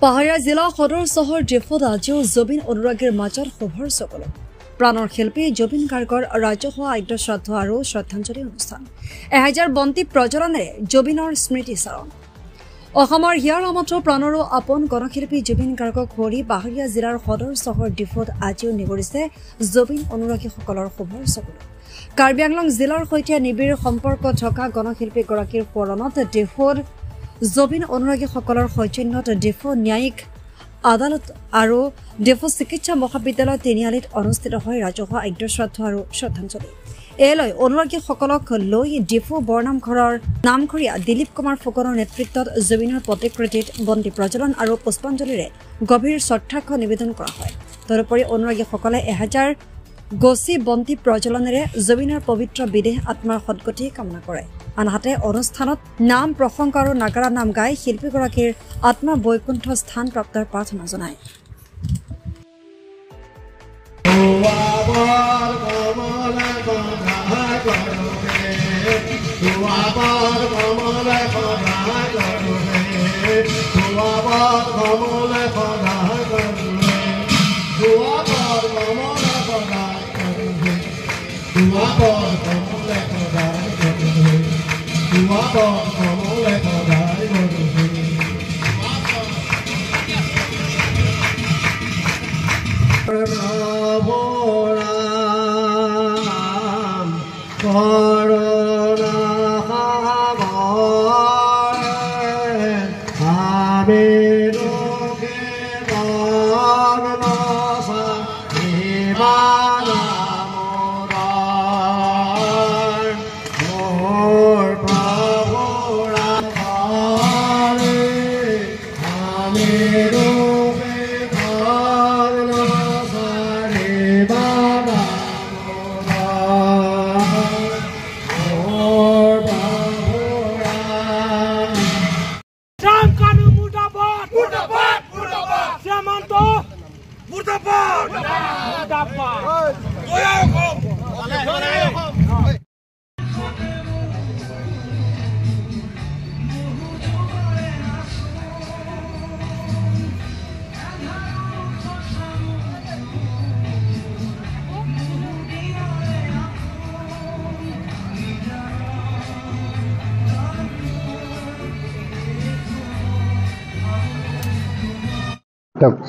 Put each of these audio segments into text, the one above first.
পাহাৰীয়া জিলা সদৰ চহৰ ডিফুত আজিও জুবিন অনুৰাগীৰ মাজত শোভৰ চকলো প্ৰাণৰ শিল্পী জুবিন গাৰ্গৰ ৰাজহুৱা আদ্য শ্ৰাদ্ধ আৰু শ্ৰদ্ধাঞ্জলি অনুষ্ঠান 1000 বন্তি প্ৰজ্বলনেৰে জুবিনৰ স্মৃতি চাৰণ অসমৰ হিয়াৰ আমঠু প্ৰাণৰো আপোন গণশিল্পী জুবিন গাৰ্গক সুঁৱৰি পাহাৰীয়া জিলাৰ সদৰ চহৰ ডিফুত আজিও নিগৰিছে জুবিন অনুৰাগীসকলৰ শোভৰ চকলো কাৰ্বি আংলং জিলাৰ সৈতে নিবিড় সম্পৰ্ক থকা গণশিল্পীগৰাকীৰ সোঁৱৰণত ডিফুৰ জুবিন অনুৰাগীসকলৰ সৌজন্যত ডিফু ন্যায়িক আদালত আৰু ডিফু চিকিৎসা মহাবিদ্যালয় তিনিআলিত অনুষ্ঠিত হয় ৰাজহুৱা আদ্য শ্ৰাদ্ধ আৰু শ্ৰদ্ধাঞ্জলি এলৈ অনুৰাগীসকলক লৈ ডিফু বৰনামঘৰৰ নামঘৰীয়া দিলীপ কুমাৰ ফুকনৰ নেতৃত্বত জুবিনৰ প্ৰতিকৃতিত বন্তি প্ৰজ্বলন আৰু পুষ্পাঞ্জলিৰে গভীৰ শ্ৰদ্ধাৰ্ঘ্য নিবেদন কৰা হয় তদুপৰি অনুৰাগীসকলে 1000 গছি বন্তি প্ৰজ্বলনেৰে জুবিনৰ পবিত্ৰ বিদেহ আত্মাৰ সদ্গতি কামনা কৰে আনহাতে অনুষ্ঠানত নাম প্ৰসংগ আৰু নাগাৰা নাম গাই শিল্পীগৰাকীৰ আত্মা বৈকুণ্ঠ স্থান প্ৰাপ্তৰ প্ৰাৰ্থনা জনায়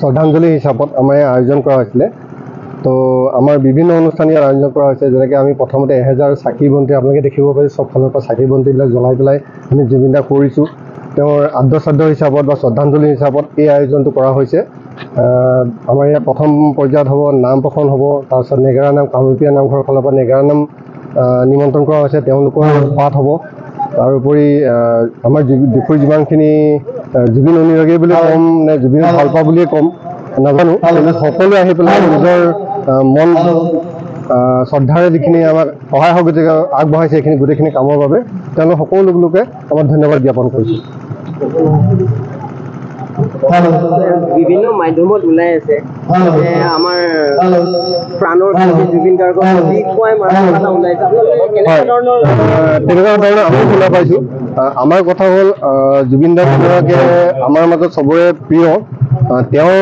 শ্ৰদ্ধাঞ্জলি হিচাপত আমাৰ আয়োজন কৰা হৈছিলে তো আমাৰ বিভিন্ন অনুষ্ঠান ইয়াৰ আয়োজন কৰা হৈছে যেনেকৈ আমি প্ৰথমতে 1000 চাকি বন্তি আপোনালোকে দেখিব পাৰি চবফালৰ পৰা চাকি বন্তিবিলাক জ্বলাই পেলাই আমি জুবিন দাক কৰিছোঁ তেওঁৰ আদ্য শ্ৰাদ্ধ হিচাপত বা শ্ৰদ্ধাঞ্জলি হিচাপত এই আয়োজনটো কৰা হৈছে আমাৰ ইয়াত প্ৰথম পৰ্যায়ত হ'ব নাম প্ৰসংগ হ'ব তাৰপিছত নেগেৰা নাম কামৰূপীয়া নামঘৰৰ ফালৰ পৰা নেগেৰা নাম নিমন্ত্ৰণ কৰা হৈছে তেওঁলোকৰ পাঠ হ'ব তাৰোপৰি আমাৰ ডিফুৰ যিমানখিনি জুবিন অনুৰাগী বুলি ক'ম নে জুবিনক ভাল পাওঁ বুলিয়ে ক'ম নাজানো কিন্তু সকলোৱে আহি পেলাই নিজৰ মন শ্ৰদ্ধাৰে যিখিনি আমাক সহায় সহযোগিতা আগবঢ়াইছে এইখিনি গোটেইখিনি কামৰ বাবে তেওঁলোক সকলো লোকে আমাক ধন্যবাদ জ্ঞাপন কৰিছোঁ বিভিন্ন মাধ্যমত ওলাই আছে আমাৰ প্ৰাণৰ জুবিন গাৰ্গৰ তেনেকুৱা ধৰণৰ আমি শুনা পাইছোঁ আমাৰ কথা হ'ল জুবিন দাকে আমাৰ মাজত চবৰে প্ৰিয় তেওঁ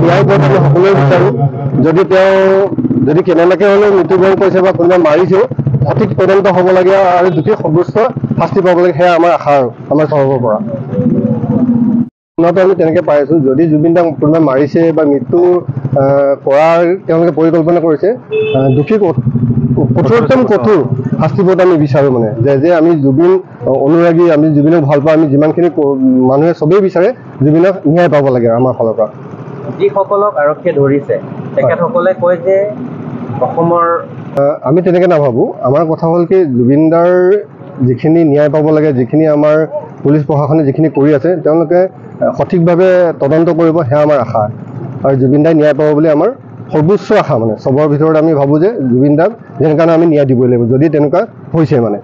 ইয়াৰ ওপৰত আমি সকলোৱে বিচাৰোঁ যদি কেনেবাকৈ হ'লেও মৃত্যুবৰণ কৰিছে বা কোনোবাই মাৰিছেও সঠিক তদন্ত হ'ব লাগে আৰু দোষী সৰ্বোচ্চ শাস্তি পাব লাগে সেয়া আমাৰ আশা আৰু আমাৰ চহৰৰ পৰা আমি তেনেকৈ পাই আছোঁ যদি জুবিন দাক কোনোবাই মাৰিছে বা মৃত্যু কৰাৰ তেওঁলোকে পৰিকল্পনা কৰিছে দোষী কঠোৰতম কঠোৰ শাস্তি পোৱাটো আমি বিচাৰোঁ মানে যে আমি জুবিন অনুৰাগী আমি জুবিনক ভাল পাওঁ আমি যিমানখিনি মানুহে চবেই বিচাৰে জুবিনক ন্যায় পাব লাগে আমাৰ ফালৰ পৰা যিসকলক আৰক্ষীয়ে ধৰিছে তেখেতসকলে কয় যে অসমৰ আমি তেনেকৈ নাভাবোঁ আমাৰ কথা হ'ল কি জুবিন দাৰ যিখিনি ন্যায় পাব লাগে যিখিনি আমাৰ পুলিচ প্ৰশাসনে যিখিনি কৰি আছে তেওঁলোকে সঠিকভাৱে তদন্ত কৰিব সেয়া আমাৰ আশা আৰু জুবিন দাই ন্যায় পাব বুলি আমাৰ সৰ্বোচ্চ আশা মানে চবৰ ভিতৰত আমি ভাবোঁ যে জুবিন দাক যেনেকৈ আমি ন্যায় দিবই লাগিব যদি তেনেকুৱা হৈছে মানে